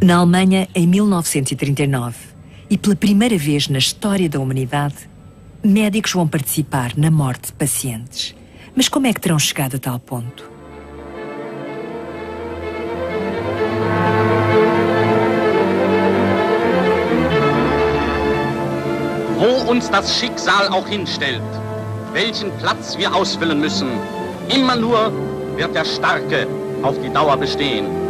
Na Alemanha, em 1939, e pela primeira vez na história da humanidade, médicos vão participar na morte de pacientes. Mas como é que terão chegado a tal ponto? Wo uns das Schicksal auch hinstellt, welchen Platz wir ausfüllen müssen, immer nur wird der Starke auf die Dauer bestehen.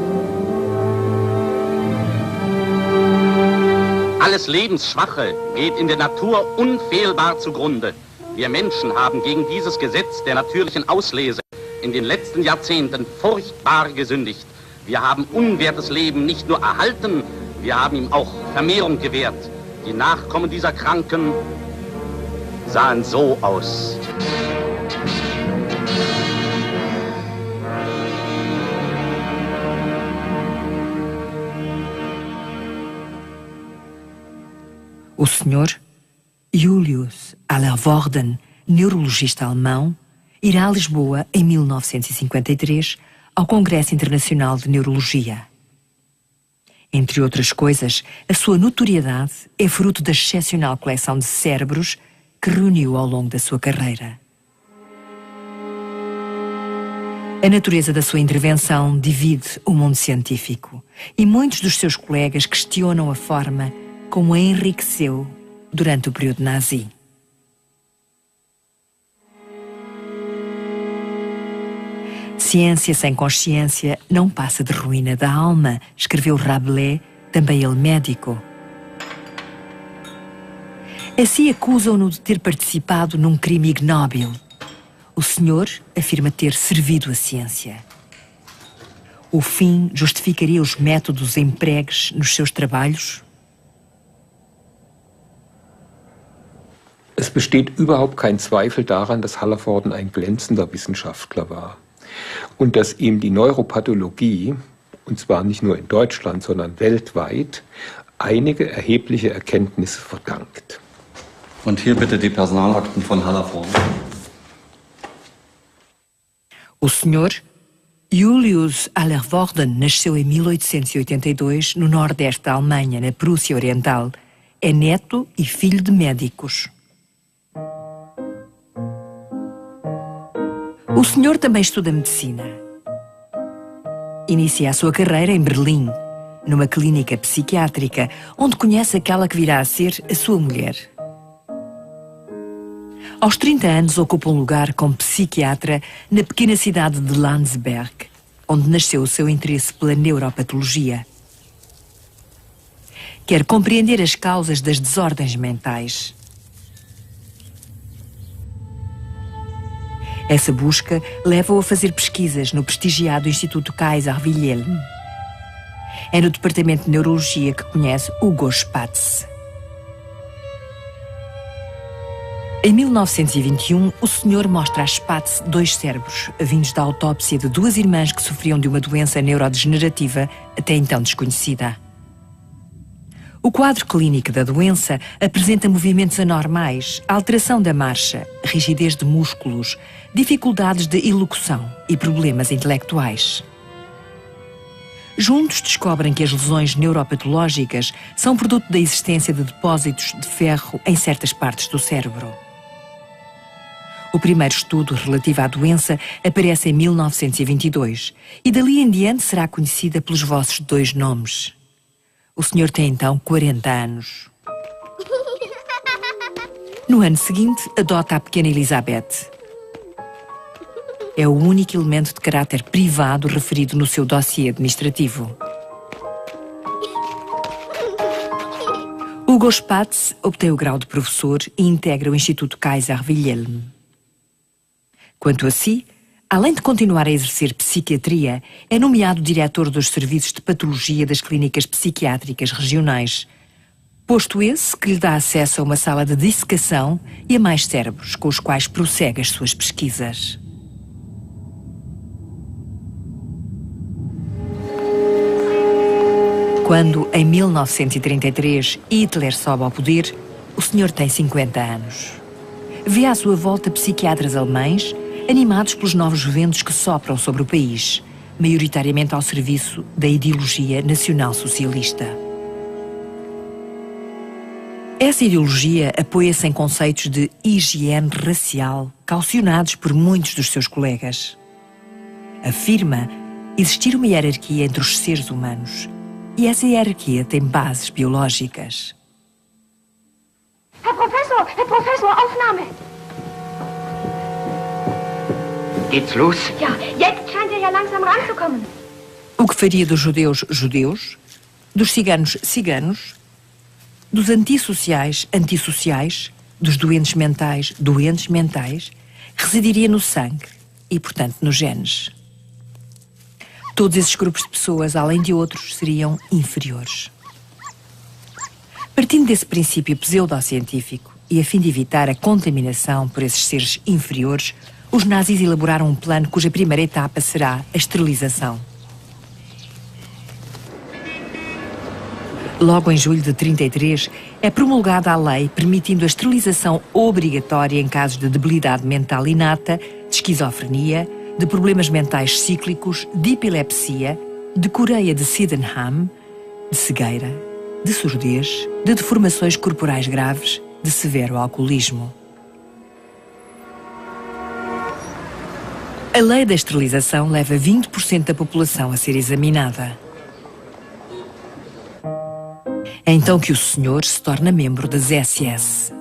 Alles Lebensschwache geht in der Natur unfehlbar zugrunde. Wir Menschen haben gegen dieses Gesetz der natürlichen Auslese in den letzten Jahrzehnten furchtbar gesündigt. Wir haben unwertes Leben nicht nur erhalten, wir haben ihm auch Vermehrung gewährt. Die Nachkommen dieser Kranken sahen so aus. O Sr. Julius Allervorden, neurologista alemão, irá a Lisboa em 1953 ao Congresso Internacional de Neurologia. Entre outras coisas, a sua notoriedade é fruto da excepcional coleção de cérebros que reuniu ao longo da sua carreira. A natureza da sua intervenção divide o mundo científico e muitos dos seus colegas questionam a forma como a enriqueceu durante o período nazi. Ciência sem consciência não passa de ruína da alma, escreveu Rabelais, também ele médico. Assim acusam-no de ter participado num crime ignóbil. O senhor afirma ter servido a ciência. O fim justificaria os métodos empregues nos seus trabalhos? Es besteht überhaupt kein Zweifel daran, dass Hallervorden ein glänzender Wissenschaftler war und dass ihm die Neuropathologie, und zwar nicht nur in Deutschland, sondern weltweit, einige erhebliche Erkenntnisse verdankt. Und hier bitte die Personalakten von Hallervorden. O Sr. Julius Allervorden nasceu em 1882 no nordeste da Alemanha, na Prússia Oriental. É neto e filho de médicos. O senhor também estuda medicina. Inicia a sua carreira em Berlim, numa clínica psiquiátrica, onde conhece aquela que virá a ser a sua mulher. Aos 30 anos ocupa um lugar como psiquiatra na pequena cidade de Landsberg, onde nasceu o seu interesse pela neuropatologia. Quer compreender as causas das desordens mentais. Essa busca leva-o a fazer pesquisas no prestigiado Instituto Kaiser Wilhelm. É no departamento de neurologia que conhece Hugo Spatz. Em 1921, o senhor mostra a Spatz 2 cérebros, vindos da autópsia de 2 irmãs que sofriam de uma doença neurodegenerativa até então desconhecida. O quadro clínico da doença apresenta movimentos anormais, alteração da marcha, rigidez de músculos, dificuldades de elocução e problemas intelectuais. Juntos descobrem que as lesões neuropatológicas são produto da existência de depósitos de ferro em certas partes do cérebro. O primeiro estudo relativo à doença aparece em 1922 e dali em diante será conhecida pelos vossos 2 nomes. O senhor tem então 40 anos. No ano seguinte, adota a pequena Elizabeth. É o único elemento de caráter privado referido no seu dossiê administrativo. Hugo Spatz obtém o grau de professor e integra o Instituto Kaiser Wilhelm. Quanto a si, além de continuar a exercer psiquiatria, é nomeado diretor dos serviços de patologia das clínicas psiquiátricas regionais, posto esse que lhe dá acesso a uma sala de dissecação e a mais cérebros com os quais prossegue as suas pesquisas. Quando, em 1933, Hitler sobe ao poder, o senhor tem 50 anos. Vê à sua volta psiquiatras alemães animados pelos novos ventos que sopram sobre o país, maioritariamente ao serviço da ideologia nacional-socialista. Essa ideologia apoia-se em conceitos de higiene racial, caucionados por muitos dos seus colegas. Afirma existir uma hierarquia entre os seres humanos, e essa hierarquia tem bases biológicas. Herr Professor, Aufnahme! Geht's los? Ja, jetzt scheint er ja langsam ranzukommen. O que faria dos judeus judeus, dos ciganos ciganos, dos antissociais antissociais, dos doentes mentais doentes mentais, residiria no sangue e, portanto, nos genes. Todos esses grupos de pessoas, além de outros, seriam inferiores. Partindo desse princípio pseudocientífico e a fim de evitar a contaminação por esses seres inferiores, os nazis elaboraram um plano cuja primeira etapa será a esterilização. Logo em julho de 1933, é promulgada a lei permitindo a esterilização obrigatória em casos de debilidade mental inata, de esquizofrenia, de problemas mentais cíclicos, de epilepsia, de coreia de Sydenham, de cegueira, de surdez, de deformações corporais graves, de severo alcoolismo. A lei da esterilização leva 20% da população a ser examinada. É então que o senhor se torna membro das SS.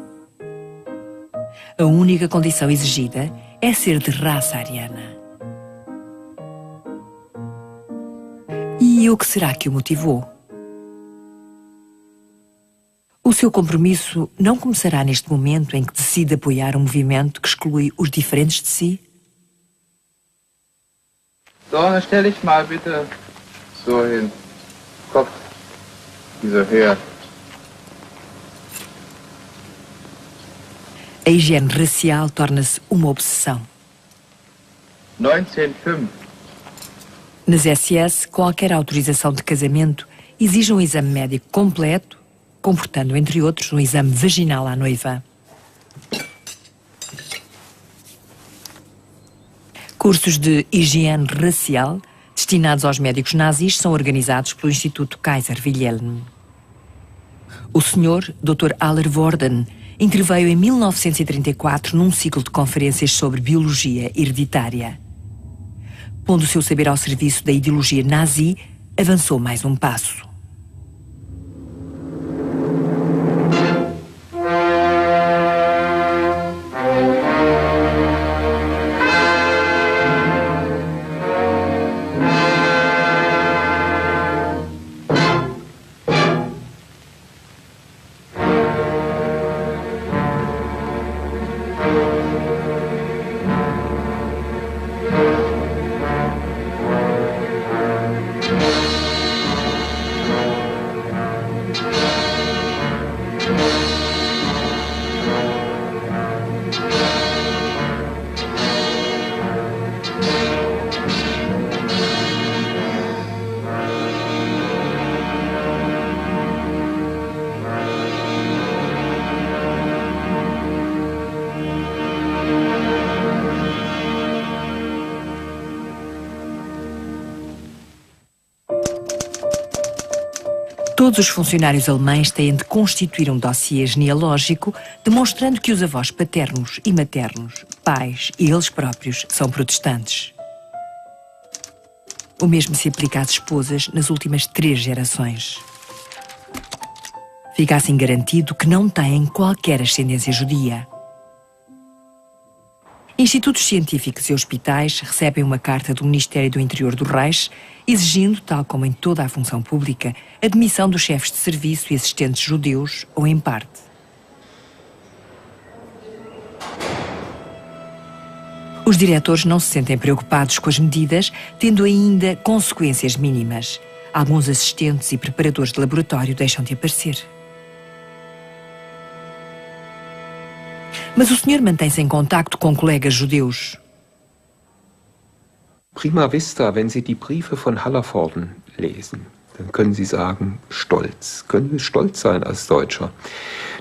A única condição exigida é ser de raça ariana. E o que será que o motivou? O seu compromisso não começará neste momento em que decide apoiar um movimento que exclui os diferentes de si? So, dann stell dich mal bitte so hin. Kopf, dieser her. A higiene racial torna-se uma obsessão. 1905. Nas SS, qualquer autorização de casamento exige um exame médico completo, comportando, entre outros, um exame vaginal à noiva. Cursos de higiene racial destinados aos médicos nazis são organizados pelo Instituto Kaiser Wilhelm. O Sr. Dr. Aller Worden interveio em 1934 num ciclo de conferências sobre biologia hereditária. Pondo o seu saber ao serviço da ideologia nazi, avançou mais um passo. Todos os funcionários alemães têm de constituir um dossiê genealógico demonstrando que os avós paternos e maternos, pais e eles próprios são protestantes. O mesmo se aplica às esposas nas últimas 3 gerações. Fica assim garantido que não têm qualquer ascendência judia. Institutos científicos e hospitais recebem uma carta do Ministério do Interior do Reich exigindo, tal como em toda a função pública, a demissão dos chefes de serviço e assistentes judeus, ou em parte. Os diretores não se sentem preocupados com as medidas, tendo ainda consequências mínimas. Alguns assistentes e preparadores de laboratório deixam de aparecer. Mas o senhor mantém-se em contacto com colegas judeus? Prima vista, wenn Sie die Briefe von Hallervorden lesen, dann können Sie sagen, stolz. Können Sie stolz sein als Deutscher.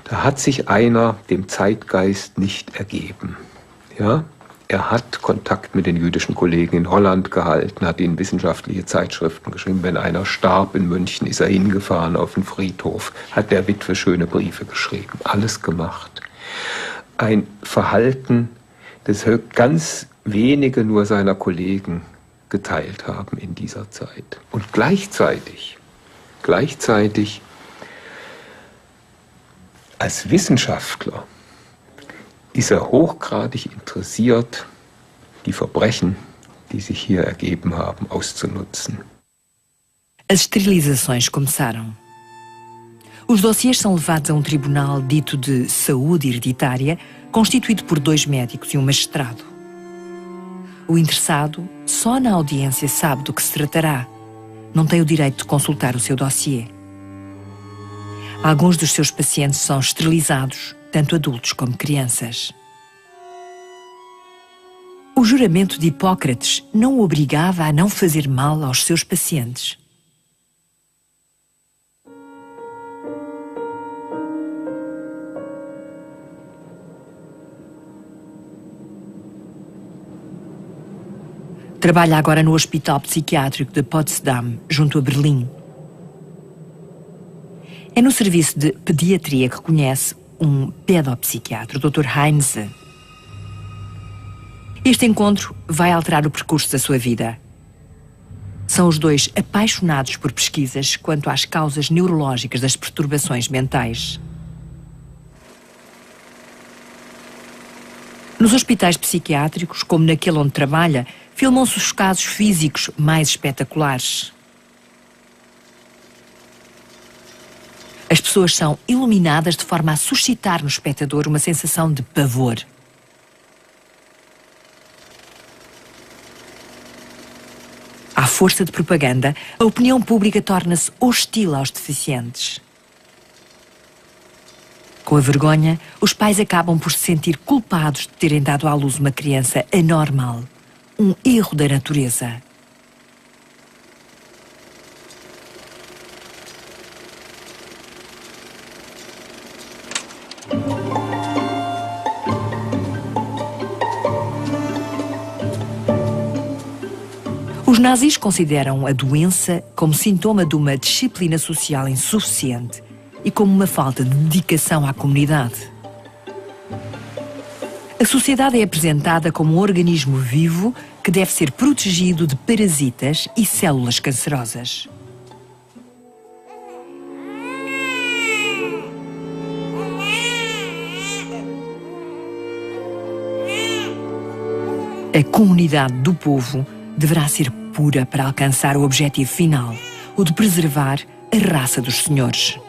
Da hat sich einer dem Zeitgeist nicht ergeben. Ja? Er hat Kontakt mit den jüdischen Kollegen in Holland gehalten, hat ihnen wissenschaftliche Zeitschriften geschrieben. Wenn einer starb in München, ist er hingefahren auf den Friedhof, hat der Witwe schöne Briefe geschrieben. Alles gemacht. Ein Verhalten, das ganz wenige nur seiner Kollegen geteilt haben in dieser Zeit. Und gleichzeitig als Wissenschaftler ist er hochgradig interessiert, die Verbrechen, die sich hier ergeben haben, auszunutzen. As esterilizações começaram. Os dossiês são levados a tribunal dito de saúde hereditária, constituído por 2 médicos e um magistrado. O interessado só na audiência sabe do que se tratará. Não tem o direito de consultar o seu dossiê. Alguns dos seus pacientes são esterilizados, tanto adultos como crianças. O juramento de Hipócrates não o obrigava a não fazer mal aos seus pacientes. Trabalha agora no Hospital Psiquiátrico de Potsdam, junto a Berlim. É no serviço de pediatria que conhece um pedopsiquiatra, o Dr. Heinze. Este encontro vai alterar o percurso da sua vida. São os dois apaixonados por pesquisas quanto às causas neurológicas das perturbações mentais. Nos hospitais psiquiátricos, como naquele onde trabalha, filmam-se os casos físicos mais espetaculares. As pessoas são iluminadas de forma a suscitar no espectador uma sensação de pavor. À força de propaganda, a opinião pública torna-se hostil aos deficientes. Com a vergonha, os pais acabam por se sentir culpados de terem dado à luz uma criança anormal, um erro da natureza. Os nazis consideram a doença como sintoma de uma disciplina social insuficiente e como uma falta de dedicação à comunidade. A sociedade é apresentada como um organismo vivo que deve ser protegido de parasitas e células cancerosas. A comunidade do povo deverá ser pura para alcançar o objetivo final, o de preservar a raça dos senhores.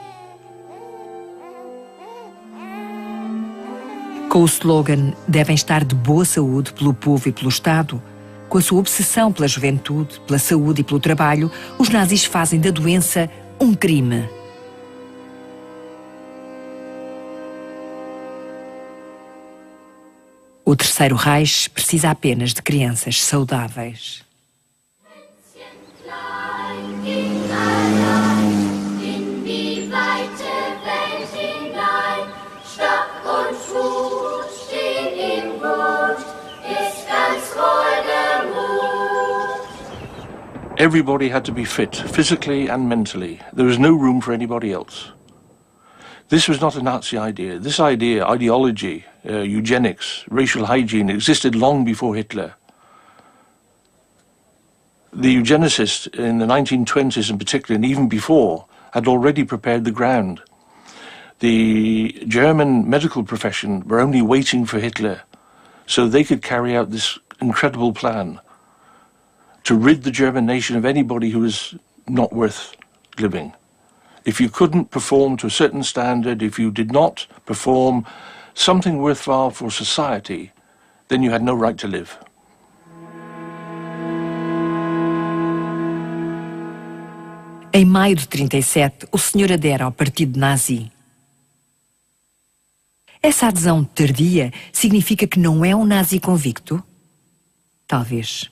Com o slogan "Devem estar de boa saúde pelo povo e pelo Estado", com a sua obsessão pela juventude, pela saúde e pelo trabalho, os nazis fazem da doença um crime. O Terceiro Reich precisa apenas de crianças saudáveis. Everybody had to be fit, physically and mentally. There was no room for anybody else. This was not a Nazi idea. This ideology, eugenics, racial hygiene, existed long before Hitler. The eugenicists in the 1920s in particular, and even before, had already prepared the ground. The German medical profession were only waiting for Hitler so they could carry out this incredible plan to rid the German nation of anybody who was not worth living. If you couldn't perform to a certain standard, if you did not perform something worthwhile for society, then you had no right to live. Em maio de 1937, o senhor adere ao partido nazi. Essa adesão tardia significa que não é um nazi convicto? Talvez.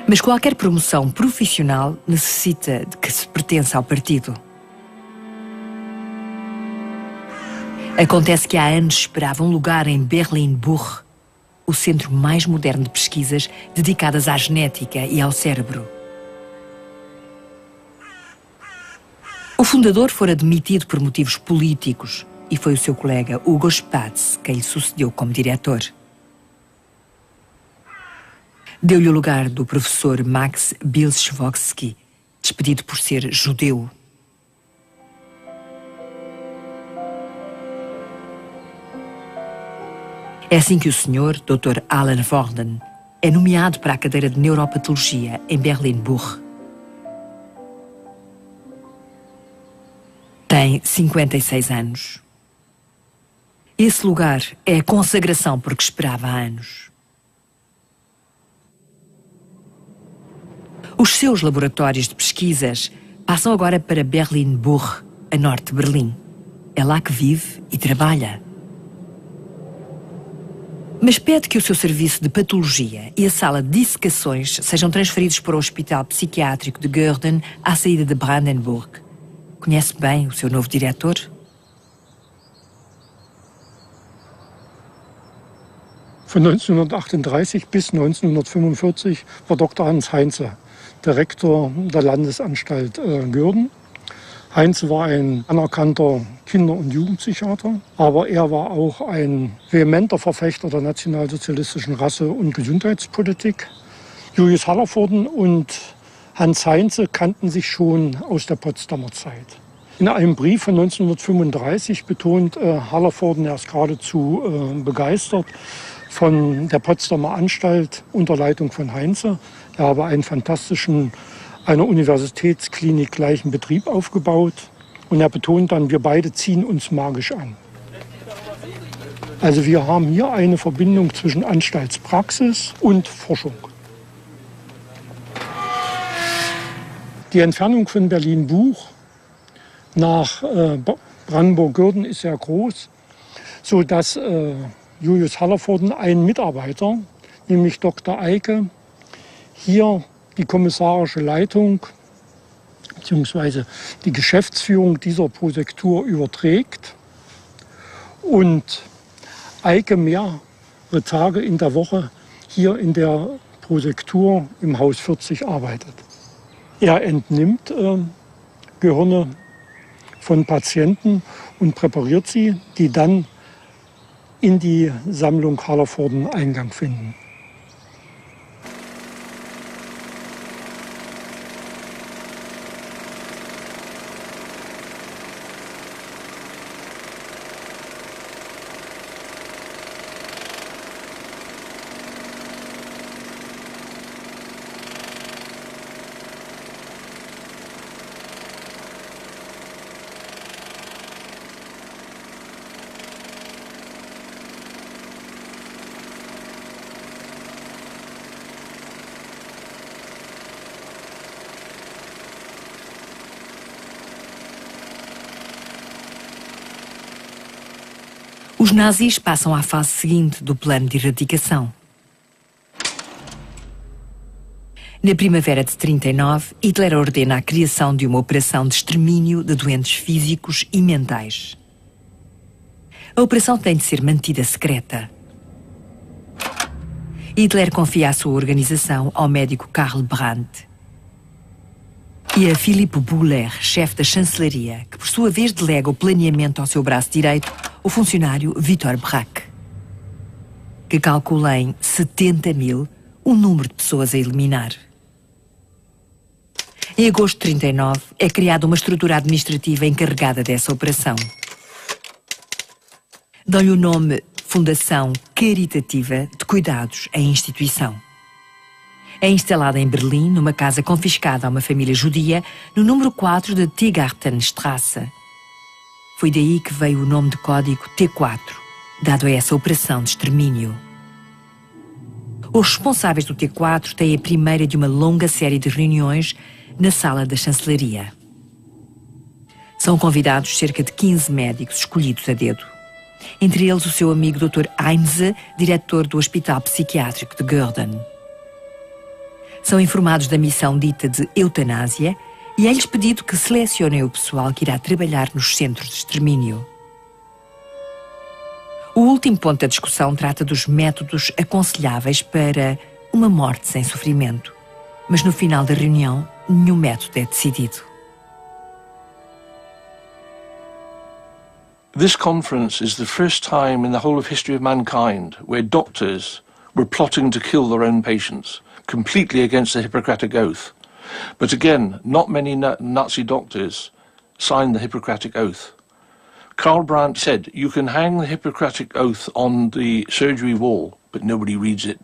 Mas qualquer promoção profissional necessita de que se pertença ao partido. Acontece que há anos esperava um lugar em Berlin-Buch, o centro mais moderno de pesquisas dedicadas à genética e ao cérebro. O fundador fora demitido por motivos políticos e foi o seu colega Hugo Spatz quem lhe sucedeu como diretor. Deu-lhe o lugar do professor Max Bilczewski, despedido por ser judeu. É assim que o senhor, Dr. Alan Worden, é nomeado para a cadeira de neuropatologia em Berlin-Buch. Tem 56 anos. Esse lugar é a consagração por que esperava há anos. Os seus laboratórios de pesquisas passam agora para Berlin-Buch, a norte de Berlim. É lá que vive e trabalha. Mas pede que o seu serviço de patologia e a sala de dissecações sejam transferidos para o Hospital Psiquiátrico de Gürden, à saída de Brandenburg. Conhece bem o seu novo diretor? Von 1938 bis 1945 war Dr. Hans Heinze Direktor der Landesanstalt Gürden. Heinze war ein anerkannter Kinder- und Jugendpsychiater, aber er war auch ein vehementer Verfechter der nationalsozialistischen Rasse- und Gesundheitspolitik. Julius Hallervorden und Hans Heinze kannten sich schon aus der Potsdamer Zeit. In einem Brief von 1935 betont Hallervorden, er ist geradezu begeistert von der Potsdamer Anstalt unter Leitung von Heinze. Er habe einen fantastischen, einer Universitätsklinik gleichen Betrieb aufgebaut. Und er betont dann, wir beide ziehen uns magisch an. Also wir haben hier eine Verbindung zwischen Anstaltspraxis und Forschung. Die Entfernung von Berlin-Buch nach Brandenburg-Gürden ist sehr groß, sodass Julius Hallervorden einen Mitarbeiter, nämlich Dr. Eike, hier die kommissarische Leitung bzw. die Geschäftsführung dieser Prosektur überträgt und Eike mehrere Tage in der Woche hier in der Prosektur im Haus 40 arbeitet. Er entnimmt Gehirne von Patienten und präpariert sie, die dann in die Sammlung Hallervorden Eingang finden. Os nazis passam à fase seguinte do plano de erradicação. Na primavera de 39, Hitler ordena a criação de uma operação de extermínio de doentes físicos e mentais. A operação tem de ser mantida secreta. Hitler confia a sua organização ao médico Karl Brandt e a Philipp Buhler, chefe da chancelaria, que por sua vez delega o planeamento ao seu braço direito, o funcionário Victor Braque, que calcula em 70.000 o número de pessoas a eliminar. Em agosto de 39, é criada uma estrutura administrativa encarregada dessa operação. Dão-lhe o nome Fundação Caritativa de Cuidados à Instituição. É instalada em Berlim, numa casa confiscada a uma família judia, no número 4 de Tiergartenstrasse. Foi daí que veio o nome de código T4, dado a essa operação de extermínio. Os responsáveis do T4 têm a primeira de uma longa série de reuniões na sala da chancelaria. São convidados cerca de 15 médicos escolhidos a dedo. Entre eles o seu amigo Dr. Heinze, diretor do Hospital Psiquiátrico de Gürden. São informados da missão dita de eutanásia e é-lhes pedido que selecionem o pessoal que irá trabalhar nos centros de extermínio. O último ponto da discussão trata dos métodos aconselháveis para uma morte sem sofrimento. Mas no final da reunião, nenhum método é decidido. This conference is the first time in the whole of history of mankind where doctors were plotting to kill their own patients, completely against the Hippocratic Oath. But again, not many Nazi doctors signed the Hippocratic Oath. Karl Brandt said, "You can hang the Hippocratic Oath on the surgery wall, but nobody reads it."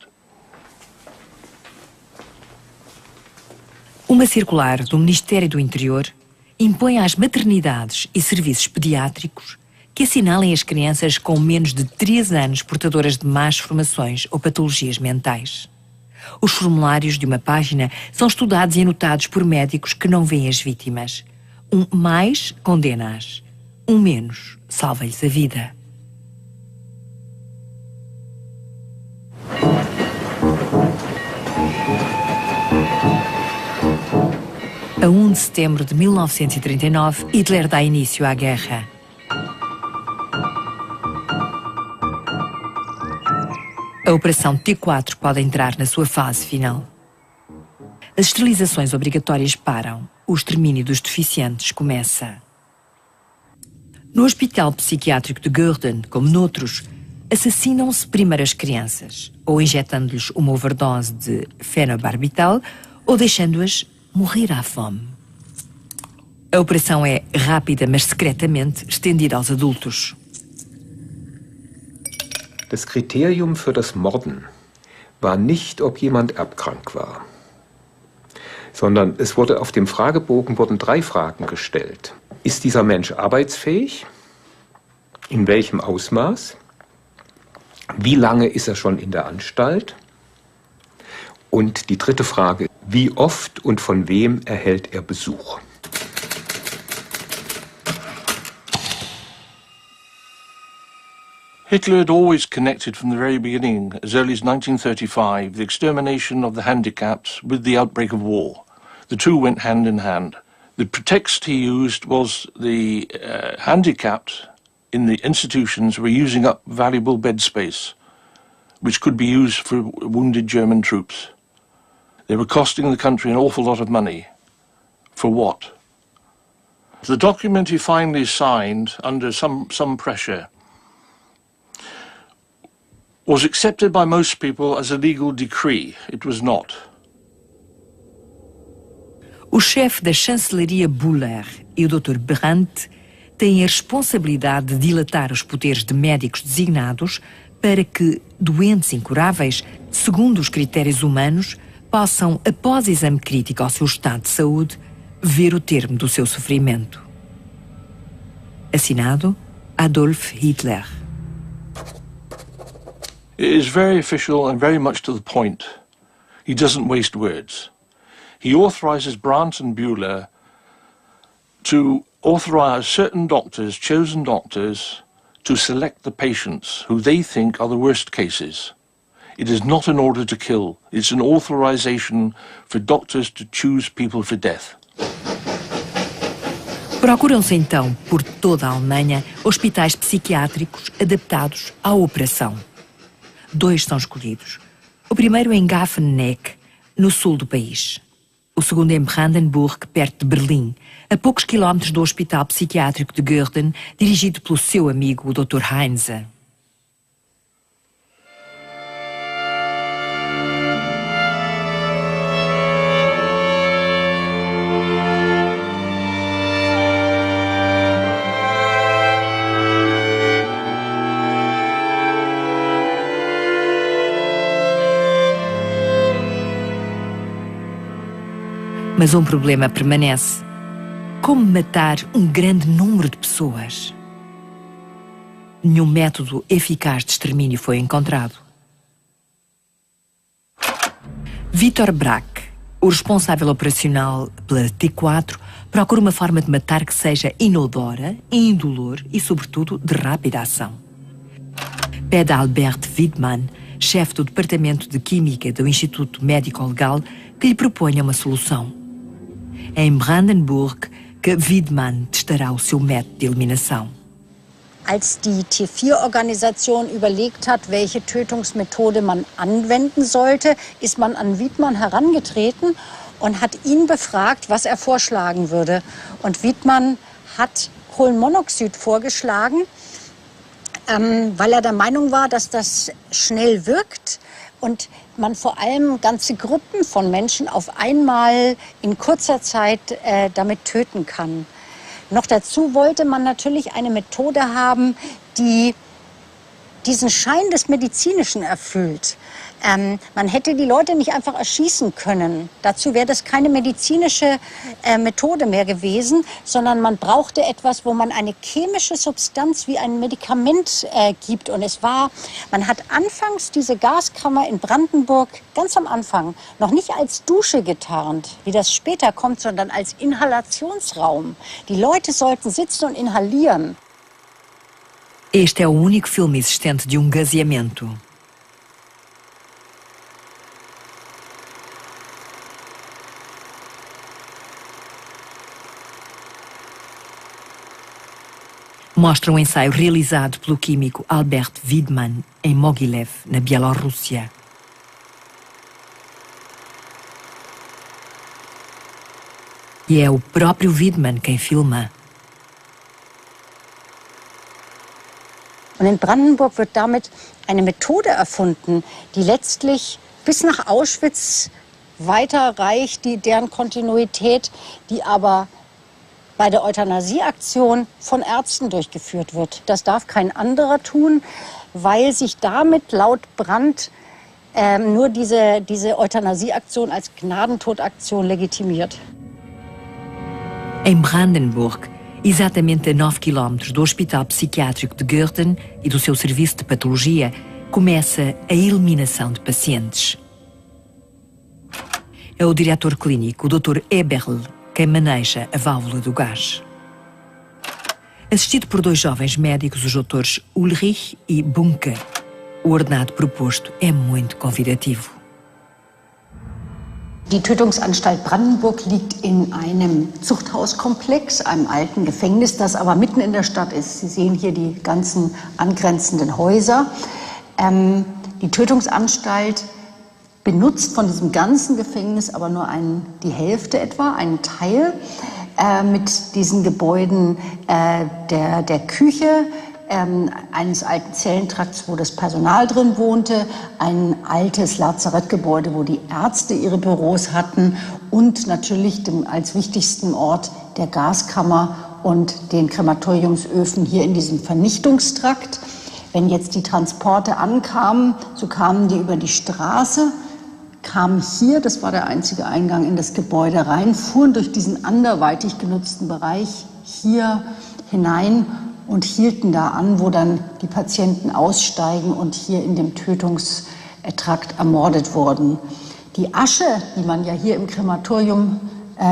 Uma circular do Ministério do Interior impõe às maternidades e serviços pediátricos que assinalem as crianças com menos de 3 anos portadoras de más formações ou patologias mentais. Os formulários de uma página são estudados e anotados por médicos que não veem as vítimas. Um mais condena-as, um menos salva-lhes a vida. A 1 de setembro de 1939, Hitler dá início à guerra. A Operação T4 pode entrar na sua fase final. As esterilizações obrigatórias param. O extermínio dos deficientes começa. No Hospital Psiquiátrico de Gürden, como noutros, assassinam-se primeiro as crianças, ou injetando-lhes uma overdose de fenobarbital, ou deixando-as morrer à fome. A operação é rápida, mas secretamente estendida aos adultos. Das Kriterium für das Morden war nicht, ob jemand erbkrank war, sondern es wurde auf dem Fragebogen 3 Fragen gestellt. Ist dieser Mensch arbeitsfähig? In welchem Ausmaß? Wie lange ist er schon in der Anstalt? Und die 3. Frage, wie oft und von wem erhält er Besuch? Hitler had always connected from the very beginning, as early as 1935, the extermination of the handicapped with the outbreak of war. The two went hand in hand. The pretext he used was the handicapped in the institutions were using up valuable bed space, which could be used for wounded German troops. They were costing the country an awful lot of money. For what? The document he finally signed under some pressure was accepted by most people as a legal decree. It was not. O chefe da chancelaria Buller e o Dr. Brandt têm a responsabilidade de dilatar os poderes de médicos designados para que doentes incuráveis, segundo os critérios humanos, possam, após exame crítico ao seu estado de saúde, ver o termo do seu sofrimento. Assinado Adolf Hitler. It is very official and very much to the point. He doesn't waste words. He authorizes Brandt and Buller to authorize certain doctors, chosen doctors, to select the patients who they think are the worst cases. It is not an order to kill. It's an authorization for doctors to choose people for death. Procuram-se então, por toda a Alemanha, hospitais psiquiátricos adaptados à operação. 2 são escolhidos. O primeiro em Grafenegg, no sul do país. O segundo em Brandenburg, perto de Berlim, a poucos quilómetros do Hospital Psiquiátrico de Gürden, dirigido pelo seu amigo, o Dr. Heinze. Mas um problema permanece. Como matar um grande número de pessoas? Nenhum método eficaz de extermínio foi encontrado. Victor Brack, o responsável operacional pela T4, procura uma forma de matar que seja inodora, indolor e, sobretudo, de rápida ação. Pede a Albert Wiedmann, chefe do Departamento de Química do Instituto Médico-Legal, que lhe proponha uma solução. É em Brandenburg que Wiedmann testará o seu método de eliminação. Als die T4-Organisation überlegt hat, welche Tötungsmethode man anwenden sollte, ist man an Wiedmann herangetreten und hat ihn befragt, was er vorschlagen würde. Und Wiedmann hat Kohlenmonoxid vorgeschlagen, weil er der Meinung war, dass das schnell wirkt und man vor allem ganze Gruppen von Menschen auf einmal in kurzer Zeit damit töten kann. Noch dazu wollte man natürlich eine Methode haben, die diesen Schein des Medizinischen erfüllt. Man hätte die Leute nicht einfach erschießen können. Dazu wäre das keine medizinische Methode mehr gewesen, sondern man brauchte etwas, wo man eine chemische Substanz wie ein Medikament gibt. Und man hat anfangs diese Gaskammer in Brandenburg ganz am Anfang noch nicht als Dusche getarnt, wie das später kommt, sondern als Inhalationsraum. Die Leute sollten sitzen und inhalieren. Este é o único filme existente de gaseamento. Mostra um ensaio realizado pelo químico Albert Wiedmann em Mogilev, na Bielorrússia. E é o próprio Wiedmann quem filma. Und in Brandenburg wird damit eine Methode erfunden, die letztlich bis nach Auschwitz weiterreicht, deren Kontinuität, die aber bei der Euthanasieaktion von Ärzten durchgeführt wird. Das darf kein anderer tun, weil sich damit laut Brandt nur diese Euthanasieaktion als Gnadentodaktion legitimiert. Em Brandenburg, exatamente a 9 km do Hospital Psiquiátrico de Goerten e do seu serviço de patologia, começa a eliminação de pacientes. É o diretor clínico, o Dr. Eberl, quem maneja a válvula do gás. Assistido por 2 jovens médicos, os doutores Ulrich e Bunke, o ordenado proposto é muito convidativo. Die Tötungsanstalt Brandenburg liegt in einem Zuchthauskomplex, einem alten Gefängnis, das aber mitten in der Stadt ist. Sie sehen hier die ganzen angrenzenden Häuser. Die Tötungsanstalt benutzt von diesem ganzen Gefängnis aber nur die Hälfte etwa, einen Teil, mit diesen Gebäuden der Küche, eines alten Zellentrakts, wo das Personal drin wohnte, ein altes Lazarettgebäude, wo die Ärzte ihre Büros hatten und natürlich als wichtigsten Ort der Gaskammer und den Krematoriumsöfen hier in diesem Vernichtungstrakt. Wenn jetzt die Transporte ankamen, so kamen die über die Straße, kamen hier, das war der einzige Eingang in das Gebäude rein, fuhren durch diesen anderweitig genutzten Bereich hier hinein und hielten da an, wo dann die Patienten aussteigen und hier in dem Tötungstrakt ermordet wurden. Die Asche, die man ja hier im Krematorium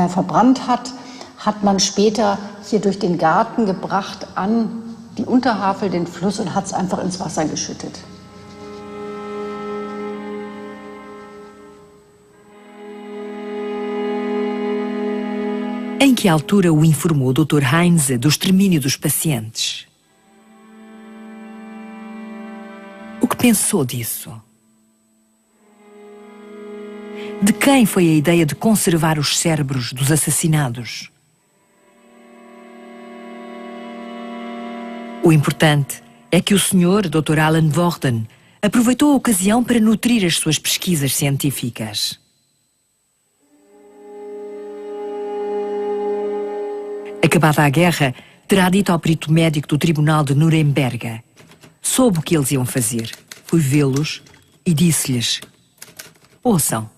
verbrannt hat, hat man später hier durch den Garten gebracht an die Unterhavel, den Fluss, und hat es einfach ins Wasser geschüttet. Em que altura o informou o Dr. Heinze do extermínio dos pacientes? O que pensou disso? De quem foi a ideia de conservar os cérebros dos assassinados? O importante é que o Sr. Dr. Alan Worden aproveitou a ocasião para nutrir as suas pesquisas científicas. Acabada a guerra, terá dito ao perito médico do Tribunal de Nuremberg: soube o que eles iam fazer. Fui vê-los e disse-lhes: ouçam,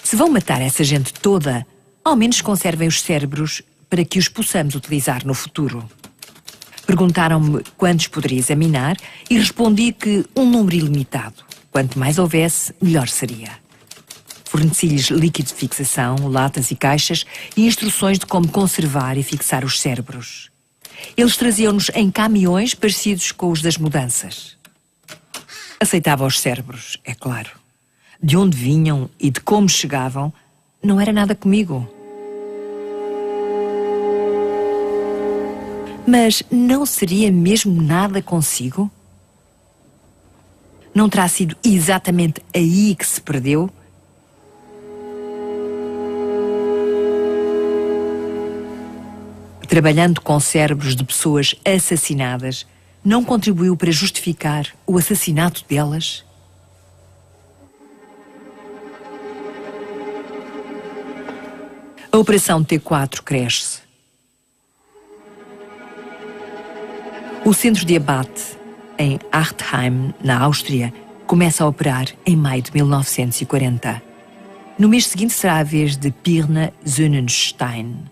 se vão matar essa gente toda, ao menos conservem os cérebros para que os possamos utilizar no futuro. Perguntaram-me quantos poderia examinar e respondi que um número ilimitado. Quanto mais houvesse, melhor seria. Forneci-lhes líquido de fixação, latas e caixas e instruções de como conservar e fixar os cérebros. Eles traziam-nos em caminhões parecidos com os das mudanças. Aceitava os cérebros, é claro. De onde vinham e de como chegavam, não era nada comigo. Mas não seria mesmo nada consigo? Não terá sido exatamente aí que se perdeu? Trabalhando com cérebros de pessoas assassinadas, não contribuiu para justificar o assassinato delas? A Operação T4 cresce. O centro de abate em Achtheim, na Áustria, começa a operar em maio de 1940. No mês seguinte será a vez de Pirna Sonnenstein.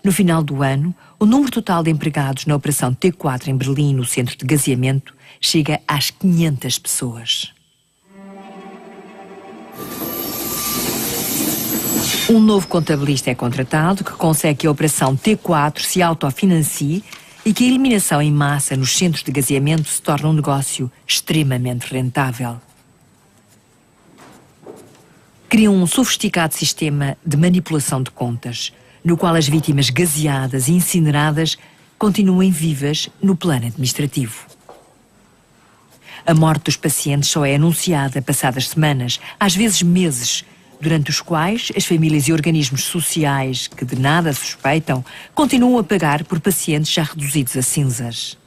No final do ano, o número total de empregados na Operação T4 em Berlim, no centro de gaseamento, chega às 500 pessoas. Um novo contabilista é contratado que consegue que a Operação T4 se autofinancie e que a eliminação em massa nos centros de gaseamento se torne um negócio extremamente rentável. Cria um sofisticado sistema de manipulação de contas, no qual as vítimas gaseadas e incineradas continuem vivas no plano administrativo. A morte dos pacientes só é anunciada passadas semanas, às vezes meses, durante os quais as famílias e organismos sociais que de nada suspeitam continuam a pagar por pacientes já reduzidos a cinzas.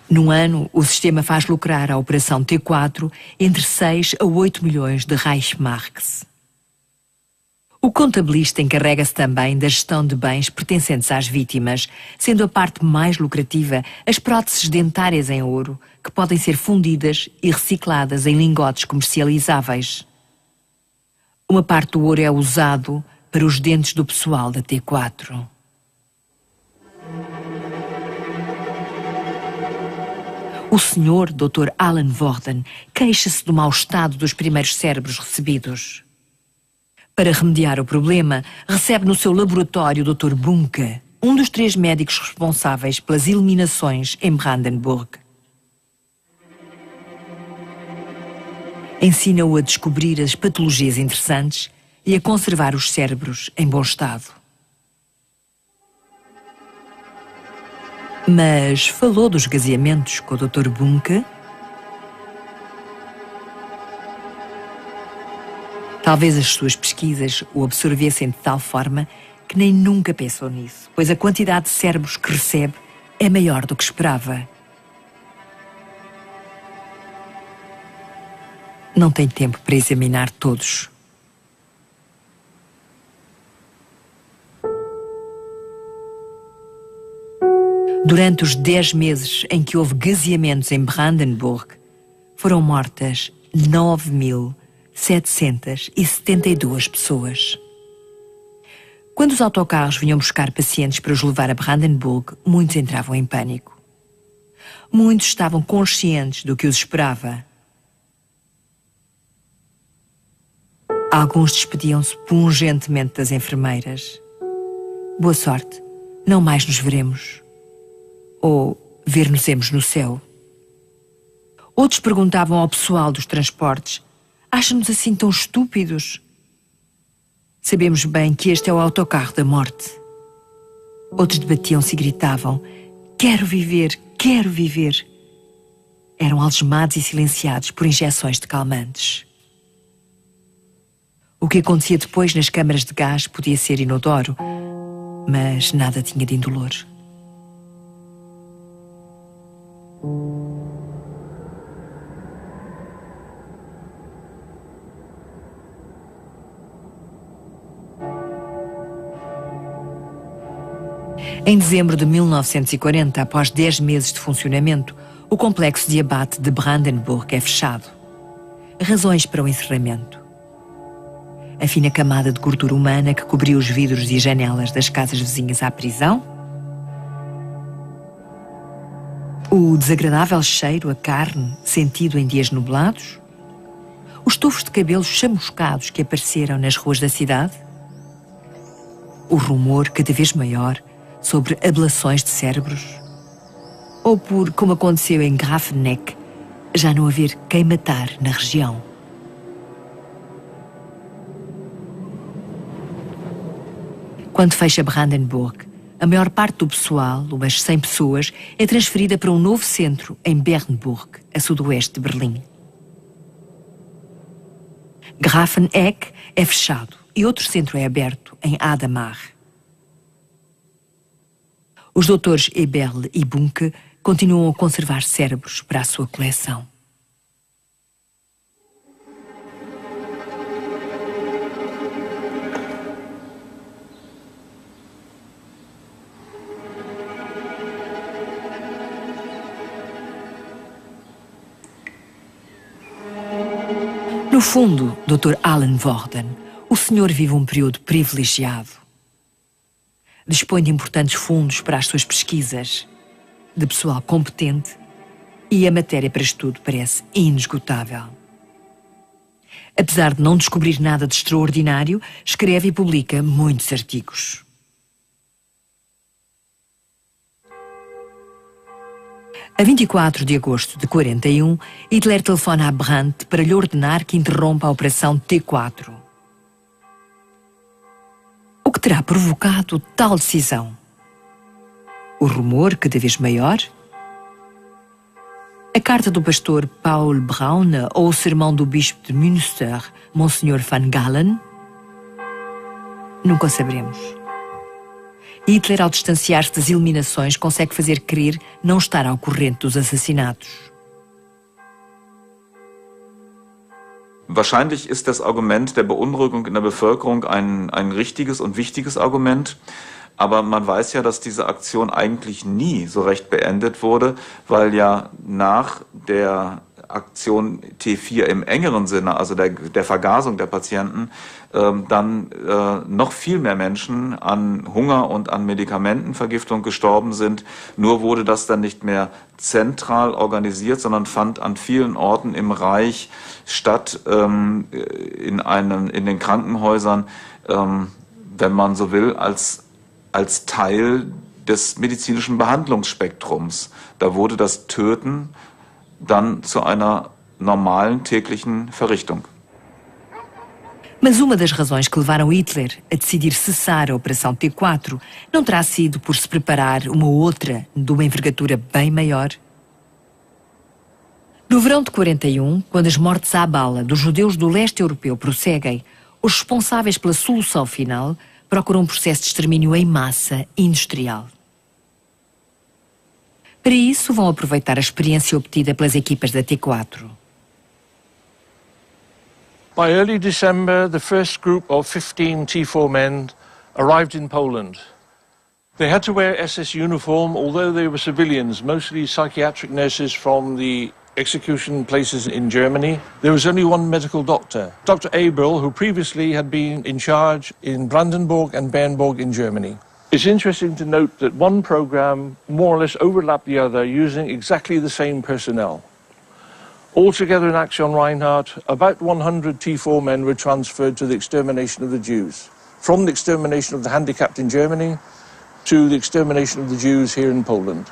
Num ano, o sistema faz lucrar a Operação T4 entre 6 a 8 milhões de Reichsmarks. O contabilista encarrega-se também da gestão de bens pertencentes às vítimas, sendo a parte mais lucrativa as próteses dentárias em ouro, que podem ser fundidas e recicladas em lingotes comercializáveis. Uma parte do ouro é usado para os dentes do pessoal da T4. O senhor Dr. Alan Worden queixa-se do mau estado dos primeiros cérebros recebidos. Para remediar o problema, recebe no seu laboratório o Dr. Bunke, um dos 3 médicos responsáveis pelas eliminações em Brandenburg. Ensina-o a descobrir as patologias interessantes e a conservar os cérebros em bom estado. Mas falou dos gaseamentos com o Dr. Bunke? Talvez as suas pesquisas o absorvessem de tal forma que nem nunca pensou nisso, pois a quantidade de cérebros que recebe é maior do que esperava. Não tem tempo para examinar todos. Durante os 10 meses em que houve gaseamentos em Brandenburg, foram mortas 9.772 pessoas. Quando os autocarros vinham buscar pacientes para os levar a Brandenburg, muitos entravam em pânico. Muitos estavam conscientes do que os esperava. Alguns despediam-se pungentemente das enfermeiras. Boa sorte, não mais nos veremos. Ou ver-nos-emos no céu. Outros perguntavam ao pessoal dos transportes: acham-nos assim tão estúpidos? Sabemos bem que este é o autocarro da morte. Outros debatiam-se e gritavam: quero viver, quero viver. Eram algemados e silenciados por injeções de calmantes. O que acontecia depois nas câmaras de gás podia ser inodoro, mas nada tinha de indolor. Em dezembro de 1940, após 10 meses de funcionamento, o complexo de abate de Brandenburg é fechado. Razões para o encerramento: a fina camada de gordura humana que cobriu os vidros e as janelas das casas vizinhas à prisão, o desagradável cheiro a carne sentido em dias nublados, os tufos de cabelos chamuscados que apareceram nas ruas da cidade, o rumor cada vez maior sobre ablações de cérebros, ou por, como aconteceu em Grafenegg, já não haver quem matar na região. Quando fecha Brandenburg, a maior parte do pessoal, umas 100 pessoas, é transferida para um novo centro em Bernburg, a sudoeste de Berlim. Grafeneck é fechado e outro centro é aberto, em Adamar. Os doutores Eberle e Bunke continuam a conservar cérebros para a sua coleção. No fundo, Dr. Alan Worden, o senhor vive um período privilegiado. Dispõe de importantes fundos para as suas pesquisas, de pessoal competente e a matéria para estudo parece inesgotável. Apesar de não descobrir nada de extraordinário, escreve e publica muitos artigos. A 24 de agosto de 41, Hitler telefona a Brandt para lhe ordenar que interrompa a operação T4. O que terá provocado tal decisão? O rumor cada vez maior? A carta do pastor Paul Braun ou o sermão do bispo de Münster, Monsenhor van Galen? Nunca o saberemos. Hitler, ao distanciar-se das eliminações, consegue fazer crer não estar ao corrente dos assassinatos. Wahrscheinlich ist das Argument der Beunruhigung in der Bevölkerung ein richtiges und wichtiges Argument. Aber man weiß ja, dass diese Aktion eigentlich nie so recht beendet wurde, weil ja nach der Aktion T4 im engeren Sinne, also der Vergasung der Patienten, dann noch viel mehr Menschen an Hunger und an Medikamentenvergiftung gestorben sind. Nur wurde das dann nicht mehr zentral organisiert, sondern fand an vielen Orten im Reich statt, in den Krankenhäusern, wenn man so will, als Teil des medizinischen Behandlungsspektrums. Da wurde das Töten dann zu einer normalen täglichen Verrichtung. Mas uma das razões que levaram Hitler a decidir cessar a Operação T4 não terá sido por se preparar uma outra de uma envergadura bem maior? No verão de 41, quando as mortes à bala dos judeus do leste europeu prosseguem, os responsáveis pela solução final procuram um processo de extermínio em massa industrial. Para isso, vão aproveitar a experiência obtida pelas equipas da T4. By early December, the first group of 15 T4 men arrived in Poland. They had to wear SS uniform, although they were civilians, mostly psychiatric nurses from the execution places in Germany. There was only one medical doctor, Dr. Aberl, who previously had been in charge in Brandenburg and Bernburg in Germany. It's interesting to note that one program more or less overlapped the other using exactly the same personnel. Altogether in Action Reinhardt, about 100 T4 men were transferred to the extermination of the Jews, from the extermination of the handicapped in Germany to the extermination of the Jews here in Poland.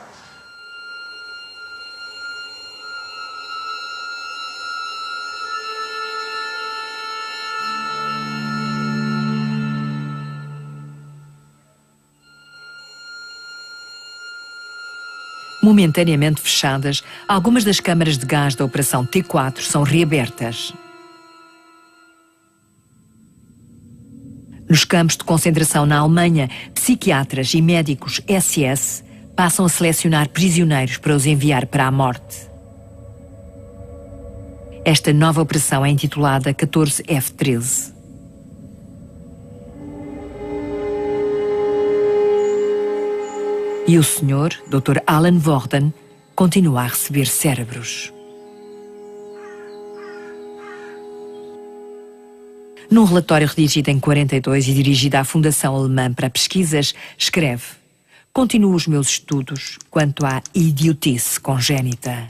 Momentaneamente fechadas, algumas das câmaras de gás da Operação T4 são reabertas. Nos campos de concentração na Alemanha, psiquiatras e médicos SS passam a selecionar prisioneiros para os enviar para a morte. Esta nova operação é intitulada 14F13. E o senhor, Dr. Alan Worden, continua a receber cérebros. Num relatório redigido em 42 e dirigido à Fundação Alemã para Pesquisas, escreve: "Continuo os meus estudos quanto à idiotice congénita.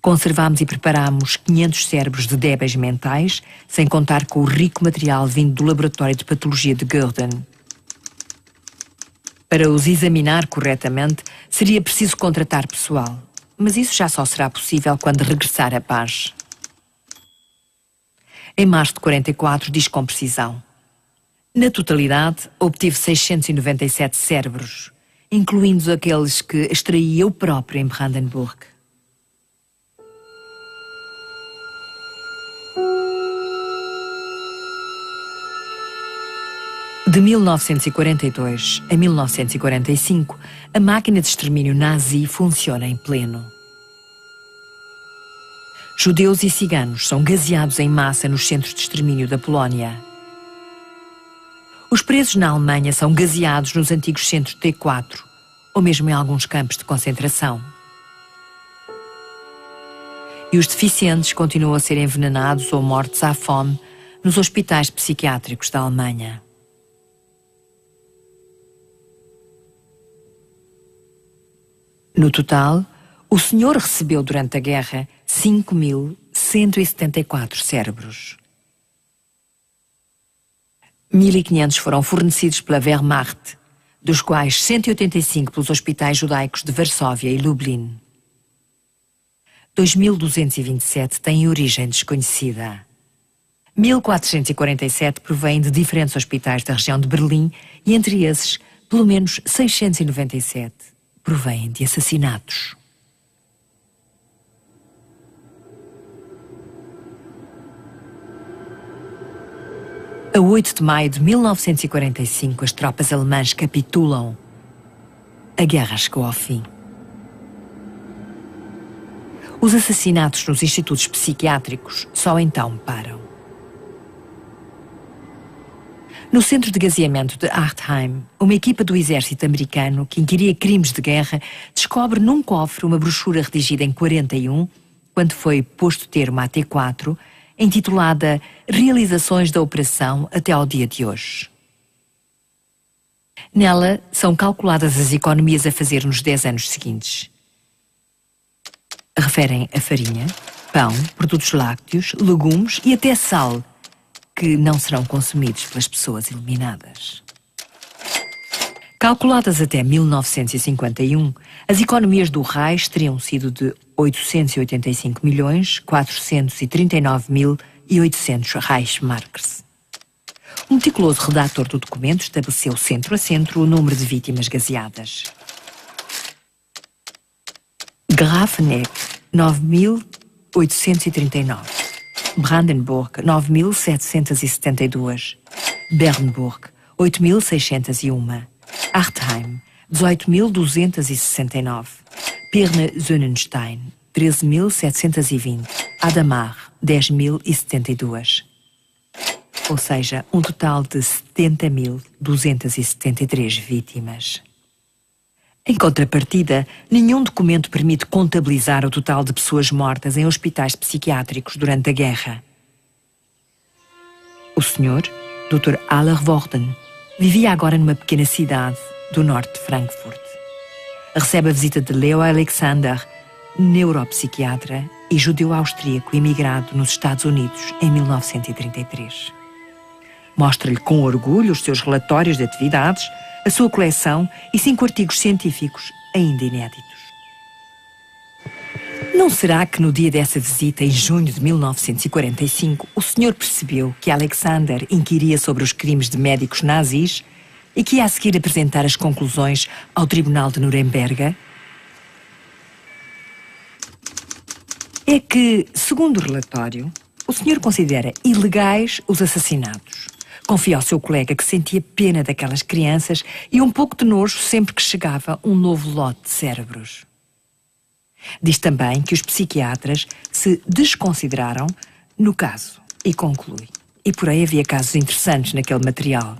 Conservámos e preparámos 500 cérebros de débeis mentais, sem contar com o rico material vindo do Laboratório de Patologia de Gürden. Para os examinar corretamente, seria preciso contratar pessoal, mas isso já só será possível quando regressar a paz." Em março de 44 diz com precisão: Na totalidade, obtive 697 cérebros, incluindo aqueles que extraí eu próprio em Brandenburg. De 1942 a 1945, a máquina de extermínio nazi funciona em pleno. Judeus e ciganos são gaseados em massa nos centros de extermínio da Polónia. Os presos na Alemanha são gaseados nos antigos centros T4, ou mesmo em alguns campos de concentração. E os deficientes continuam a ser envenenados ou mortos à fome nos hospitais psiquiátricos da Alemanha. No total, o senhor recebeu durante a guerra 5.174 cérebros. 1.500 foram fornecidos pela Wehrmacht, dos quais 185 pelos hospitais judaicos de Varsóvia e Lublin. 2.227 têm origem desconhecida. 1.447 provêm de diferentes hospitais da região de Berlim e, entre esses, pelo menos 697 provêm de assassinatos. A 8 de maio de 1945, as tropas alemãs capitulam. A guerra chegou ao fim. Os assassinatos nos institutos psiquiátricos só então param. No centro de gaseamento de Artheim, uma equipa do exército americano que inquiria crimes de guerra descobre num cofre uma brochura redigida em 41, quando foi posto termo à T4, intitulada Realizações da Operação até ao dia de hoje. Nela são calculadas as economias a fazer nos 10 anos seguintes. Referem a farinha, pão, produtos lácteos, legumes e até sal, que não serão consumidos pelas pessoas eliminadas. Calculadas até 1951, as economias do Reich teriam sido de 885.439.800 Reichsmarks. O meticuloso redator do documento estabeleceu centro a centro o número de vítimas gaseadas. Grafenegg, 9.839. Brandenburg, 9.772. Bernburg, 8.601. Artheim, 18.269. Pirna-Sonnenstein, 13.720. Adamar, 10.072. Ou seja, um total de 70.273 vítimas. Em contrapartida, nenhum documento permite contabilizar o total de pessoas mortas em hospitais psiquiátricos durante a guerra. O senhor, Dr. Allervorden, vivia agora numa pequena cidade do norte de Frankfurt. Recebe a visita de Leo Alexander, neuropsiquiatra e judeu austríaco imigrado nos Estados Unidos em 1933. Mostra-lhe com orgulho os seus relatórios de atividades, a sua coleção e 5 artigos científicos ainda inéditos. Não será que no dia dessa visita, em junho de 1945, o senhor percebeu que Alexander inquiria sobre os crimes de médicos nazis e que ia a seguir apresentar as conclusões ao Tribunal de Nuremberg? É que, segundo o relatório, o senhor considera ilegais os assassinatos. Confia ao seu colega que sentia pena daquelas crianças e um pouco de nojo sempre que chegava um novo lote de cérebros. Diz também que os psiquiatras se desconsideraram no caso e conclui. E por aí havia casos interessantes naquele material.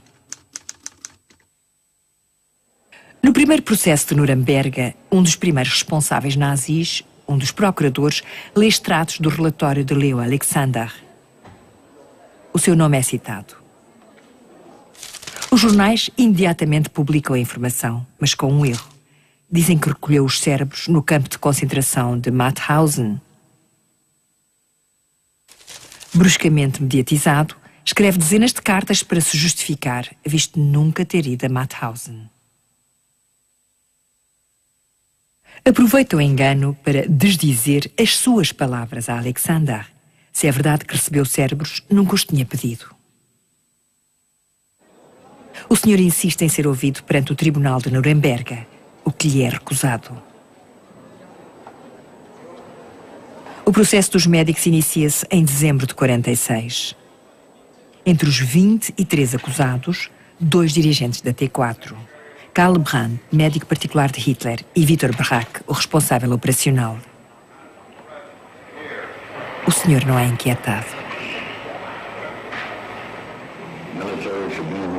No primeiro processo de Nuremberg, um dos primeiros responsáveis nazis, um dos procuradores, lê extratos do relatório de Leo Alexander. O seu nome é citado. Os jornais imediatamente publicam a informação, mas com um erro. Dizem que recolheu os cérebros no campo de concentração de Mauthausen. Bruscamente mediatizado, escreve dezenas de cartas para se justificar, visto nunca ter ido a Mauthausen. Aproveita o engano para desdizer as suas palavras a Alexander. Se é verdade que recebeu cérebros, nunca os tinha pedido. O senhor insiste em ser ouvido perante o Tribunal de Nuremberg, o que lhe é recusado. O processo dos médicos inicia-se em dezembro de 46. Entre os 23 acusados, 2 dirigentes da T4. Karl Brandt, médico particular de Hitler, e Viktor Braque, o responsável operacional. O senhor não é inquietado. Military Tribunal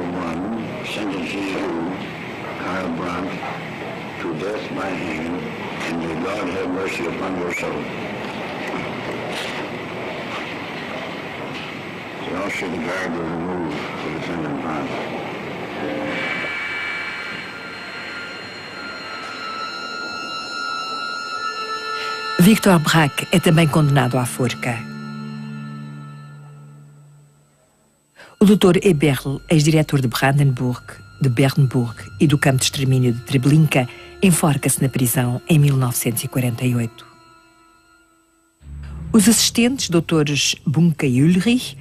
1 sentences you, Karl Brandt, to death by hanging, and may God have mercy upon your soul. The officer of the guard will remove the defendant Brandt. Viktor Braque é também condenado à forca. O Dr. Eberl, ex-diretor de Brandenburg, de Bernburg e do campo de extermínio de Treblinka, enforca-se na prisão em 1948. Os assistentes, doutores Bunke e Ulrich,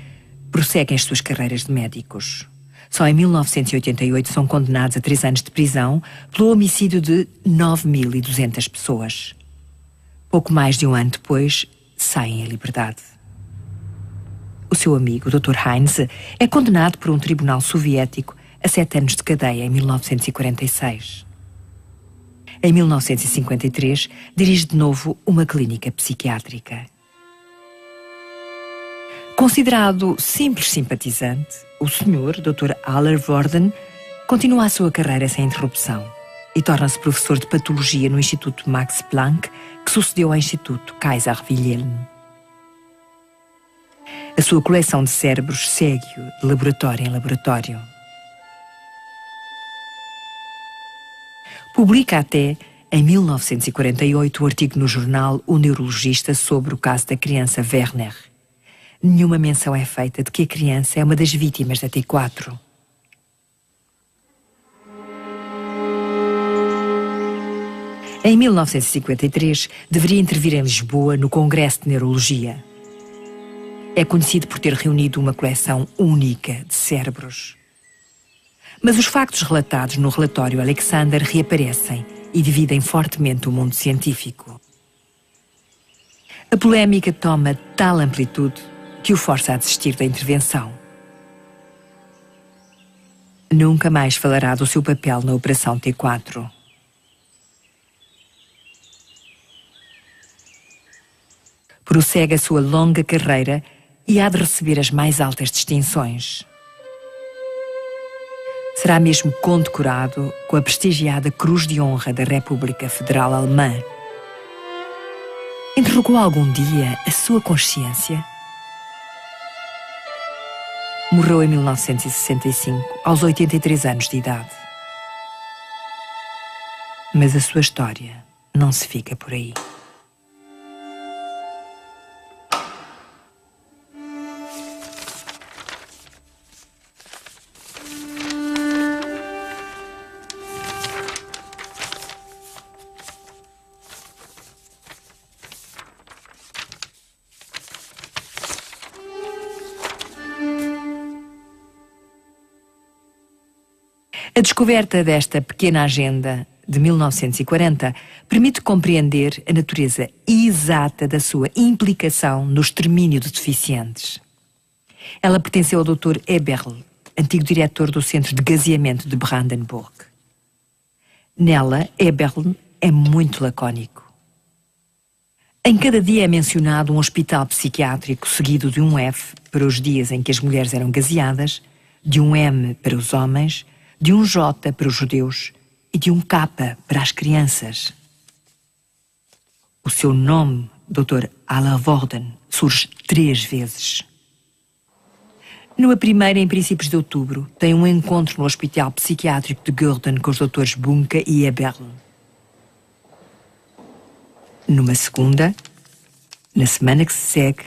prosseguem as suas carreiras de médicos. Só em 1988 são condenados a 3 anos de prisão pelo homicídio de 9.200 pessoas. Pouco mais de um ano depois, saem em liberdade. O seu amigo, o Dr. Heinz, é condenado por um tribunal soviético a 7 anos de cadeia em 1946. Em 1953, dirige de novo uma clínica psiquiátrica. Considerado simples simpatizante, o Sr. Dr. Aller-Worden continua a sua carreira sem interrupção e torna-se professor de patologia no Instituto Max Planck, que sucedeu ao Instituto Kaiser Wilhelm. A sua coleção de cérebros segue-o de laboratório em laboratório. Publica até, em 1948, um artigo no jornal O Neurologista sobre o caso da criança Werner. Nenhuma menção é feita de que a criança é uma das vítimas da T4. Em 1953, deveria intervir em Lisboa no Congresso de Neurologia. É conhecido por ter reunido uma coleção única de cérebros. Mas os factos relatados no relatório Alexander reaparecem e dividem fortemente o mundo científico. A polémica toma tal amplitude que o força a desistir da intervenção. Nunca mais falará do seu papel na Operação T4. Prossegue a sua longa carreira e há de receber as mais altas distinções. Será mesmo condecorado com a prestigiada Cruz de Honra da República Federal Alemã. Interrogou algum dia a sua consciência? Morreu em 1965, aos 83 anos de idade. Mas a sua história não se fica por aí. A descoberta desta pequena agenda de 1940 permite compreender a natureza exata da sua implicação no extermínio de deficientes. Ela pertenceu ao Dr. Eberl, antigo diretor do Centro de Gaseamento de Brandenburg. Nela, Eberl é muito lacónico. Em cada dia é mencionado um hospital psiquiátrico seguido de um F para os dias em que as mulheres eram gaseadas, de um M para os homens, de um J para os judeus e de um K para as crianças. O seu nome, Dr. Aller-Worden, surge 3 vezes. Numa primeira, em princípios de outubro, tem um encontro no Hospital Psiquiátrico de Gürden com os Drs. Bunke e Eberl. Numa segunda, na semana que se segue,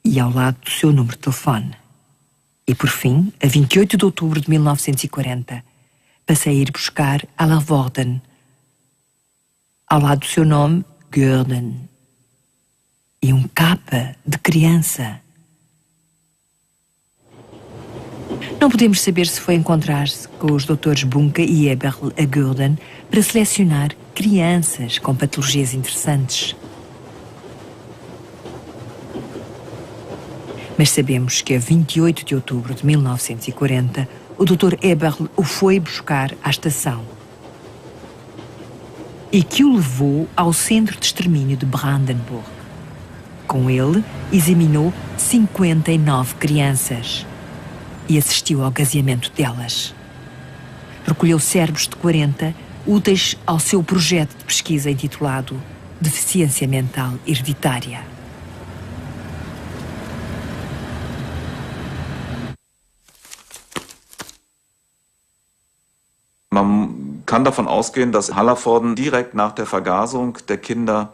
e ao lado do seu número de telefone. E, por fim, a 28 de outubro de 1940, passei a ir buscar Aller-Worden, ao lado do seu nome, Gürden, e um K de criança. Não podemos saber se foi encontrar-se com os doutores Bunke e Eberl a Gürden para selecionar crianças com patologias interessantes. Mas sabemos que a 28 de outubro de 1940, o Dr. Eberl o foi buscar à estação e que o levou ao centro de extermínio de Brandenburg. Com ele, examinou 59 crianças e assistiu ao gaseamento delas. Recolheu cérebros de 40, úteis ao seu projeto de pesquisa intitulado Deficiência Mental Hereditária. Man kann davon ausgehen, dass Hallervorden direkt nach der Vergasung der Kinder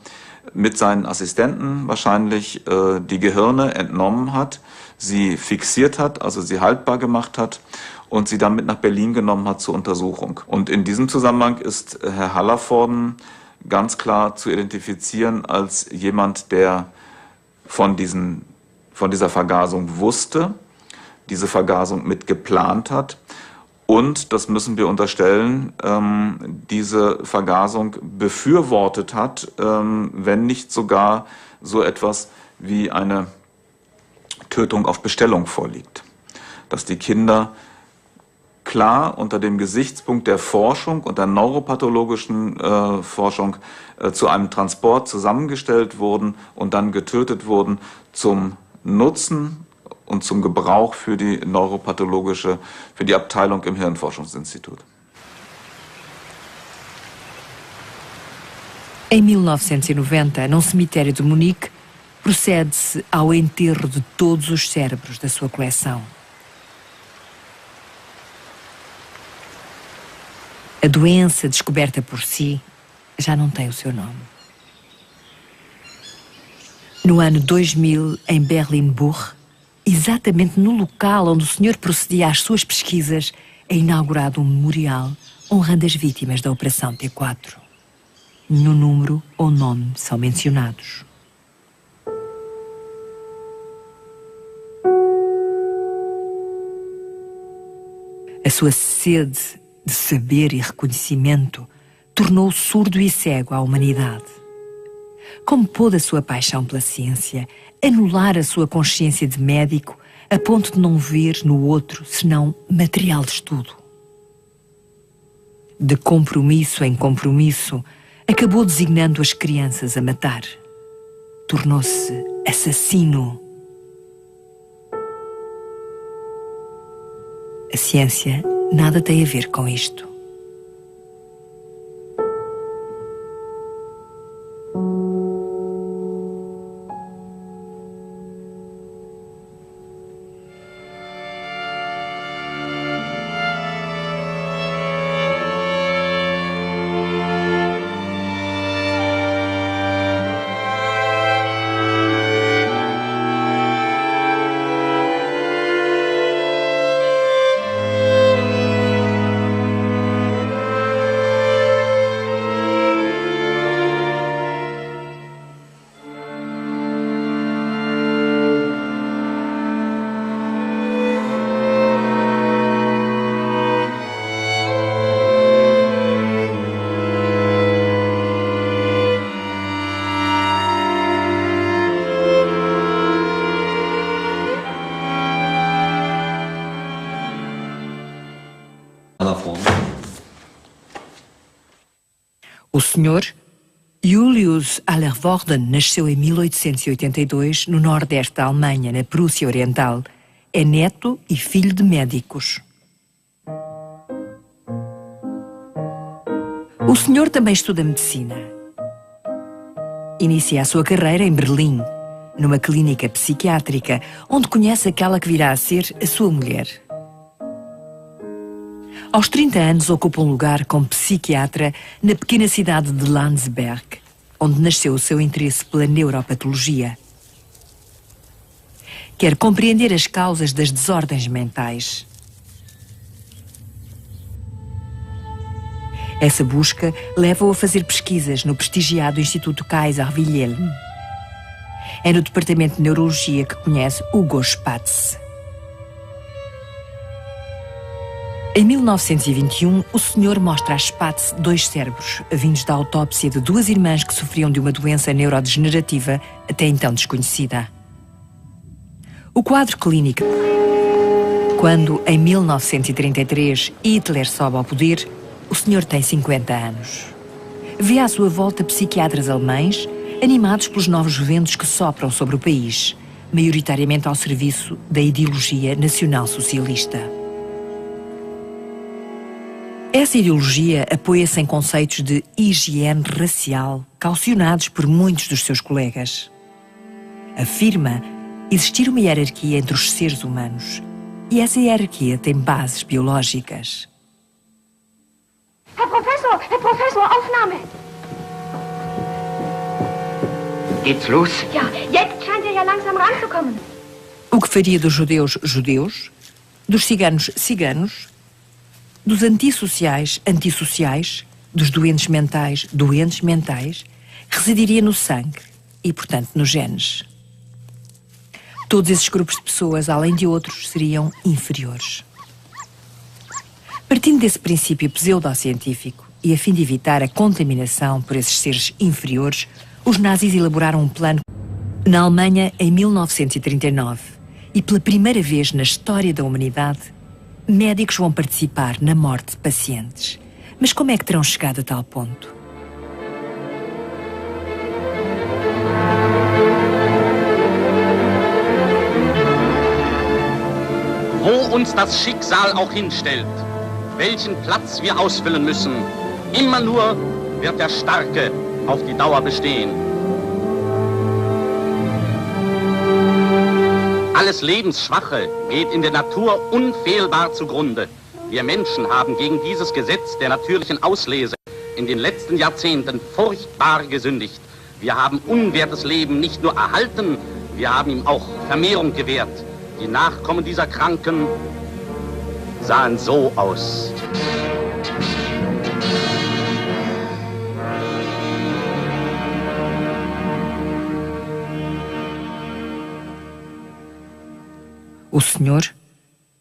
mit seinen Assistenten wahrscheinlich die Gehirne entnommen hat, sie fixiert hat, also sie haltbar gemacht hat und sie dann mit nach Berlin genommen hat zur Untersuchung. Und in diesem Zusammenhang ist Herr Hallervorden ganz klar zu identifizieren als jemand, der von dieser Vergasung wusste, diese Vergasung mit geplant hat. Und, das müssen wir unterstellen, diese Vergasung befürwortet hat, wenn nicht sogar so etwas wie eine Tötung auf Bestellung vorliegt. Dass die Kinder klar unter dem Gesichtspunkt der Forschung und der neuropathologischen Forschung zu einem Transport zusammengestellt wurden und dann getötet wurden zum Nutzen und zum Gebrauch für die neuropathologische, für die Abteilung im Hirnforschungsinstitut. Em 1990, num cemitério de Munique, procede-se ao enterro de todos os cérebros da sua coleção. A doença descoberta por si já não tem o seu nome. No ano 2000, em Berlin-Buch, exatamente no local onde o senhor procedia às suas pesquisas, é inaugurado um memorial honrando as vítimas da Operação T4. Nenhum número ou nome são mencionados. A sua sede de saber e reconhecimento tornou surdo e cego à humanidade. Como pôde a sua paixão pela ciência anular a sua consciência de médico a ponto de não ver no outro senão material de estudo? De compromisso em compromisso, acabou designando as crianças a matar. Tornou-se assassino. A ciência nada tem a ver com isto. O Sr. Julius Hallervorden nasceu em 1882 no nordeste da Alemanha, na Prússia Oriental. É neto e filho de médicos. O senhor também estuda medicina. Inicia a sua carreira em Berlim, numa clínica psiquiátrica, onde conhece aquela que virá a ser a sua mulher. Aos 30 anos ocupa um lugar como psiquiatra na pequena cidade de Landsberg, onde nasceu o seu interesse pela neuropatologia. Quer compreender as causas das desordens mentais. Essa busca leva-o a fazer pesquisas no prestigiado Instituto Kaiser Wilhelm. É no departamento de neurologia que conhece Hugo Spatz. Em 1921, o senhor mostra a Spatz 2 cérebros, vindos da autópsia de 2 irmãs que sofriam de uma doença neurodegenerativa até então desconhecida. O quadro clínico. Quando, em 1933, Hitler sobe ao poder, o senhor tem 50 anos. Vê à sua volta psiquiatras alemães, animados pelos novos ventos que sopram sobre o país, maioritariamente ao serviço da ideologia nacional-socialista. Essa ideologia apoia-se em conceitos de higiene racial, caucionados por muitos dos seus colegas. Afirma existir uma hierarquia entre os seres humanos, e essa hierarquia tem bases biológicas. Herr Professor, Aufnahme! Geht's los? Ja, jetzt scheint ja langsam ranzukommen. O que faria dos judeus, judeus, dos ciganos, ciganos, dos antissociais, antissociais, dos doentes mentais, doentes mentais, residiria no sangue e, portanto, nos genes. Todos esses grupos de pessoas, além de outros, seriam inferiores. Partindo desse princípio pseudocientífico e a fim de evitar a contaminação por esses seres inferiores, os nazis elaboraram um plano na Alemanha em 1939 e pela primeira vez na história da humanidade, médicos vão participar na morte de pacientes. Mas como é que terão chegado a tal ponto? Wo uns das Schicksal auch hinstellt, welchen Platz wir ausfüllen müssen, immer nur wird der Starke auf die Dauer bestehen. Alles Lebensschwache geht in der Natur unfehlbar zugrunde. Wir Menschen haben gegen dieses Gesetz der natürlichen Auslese in den letzten Jahrzehnten furchtbar gesündigt. Wir haben unwertes Leben nicht nur erhalten, wir haben ihm auch Vermehrung gewährt. Die Nachkommen dieser Kranken sahen so aus. O senhor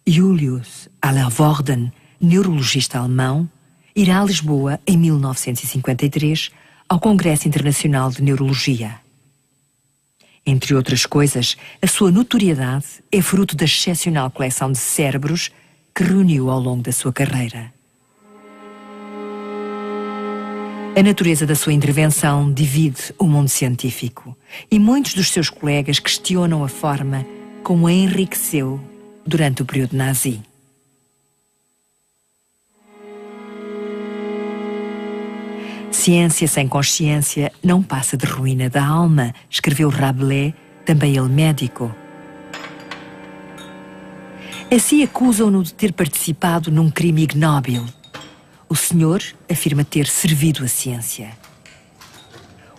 Julius Allervorden, neurologista alemão, irá a Lisboa em 1953 ao Congresso Internacional de Neurologia. Entre outras coisas, a sua notoriedade é fruto da excepcional coleção de cérebros que reuniu ao longo da sua carreira. A natureza da sua intervenção divide o mundo científico e muitos dos seus colegas questionam a forma como a enriqueceu durante o período nazi. Ciência sem consciência não passa de ruína da alma, escreveu Rabelais, também ele médico. Assim acusam-no de ter participado num crime ignóbil. O senhor afirma ter servido a ciência.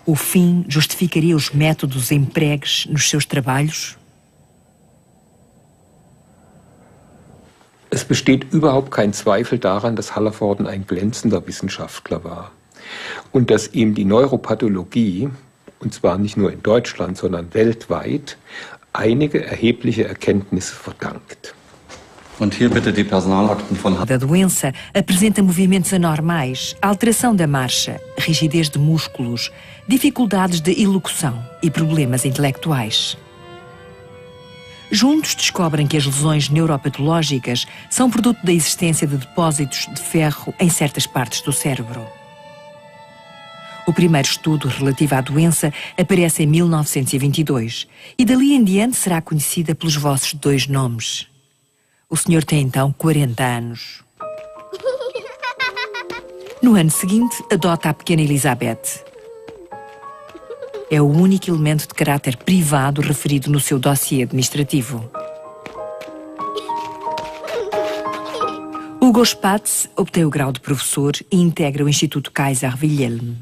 O fim justificaria os métodos empregues nos seus trabalhos? Es besteht überhaupt kein Zweifel daran, dass Hallervorden ein glänzender Wissenschaftler war und dass ihm die Neuropathologie, und zwar nicht nur in Deutschland, sondern weltweit, einige erhebliche Erkenntnisse verdankt. Und hier bitte die Personalakten von Da doença apresenta movimentos anormais, alteração da marcha, rigidez de músculos, dificuldades de elocução e problemas intelectuais. Juntos descobrem que as lesões neuropatológicas são produto da existência de depósitos de ferro em certas partes do cérebro. O primeiro estudo relativo à doença aparece em 1922 e dali em diante será conhecida pelos vossos 2 nomes. O senhor tem então 40 anos. No ano seguinte, adota a pequena Elizabeth. É o único elemento de caráter privado referido no seu dossiê administrativo. Hugo Spatz obtém o grau de professor e integra o Instituto Kaiser Wilhelm.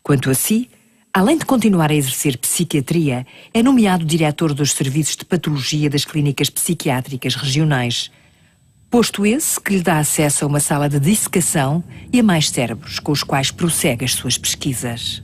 Quanto a si, além de continuar a exercer psiquiatria, é nomeado diretor dos serviços de patologia das clínicas psiquiátricas regionais, posto esse que lhe dá acesso a uma sala de dissecação e a mais cérebros com os quais prossegue as suas pesquisas.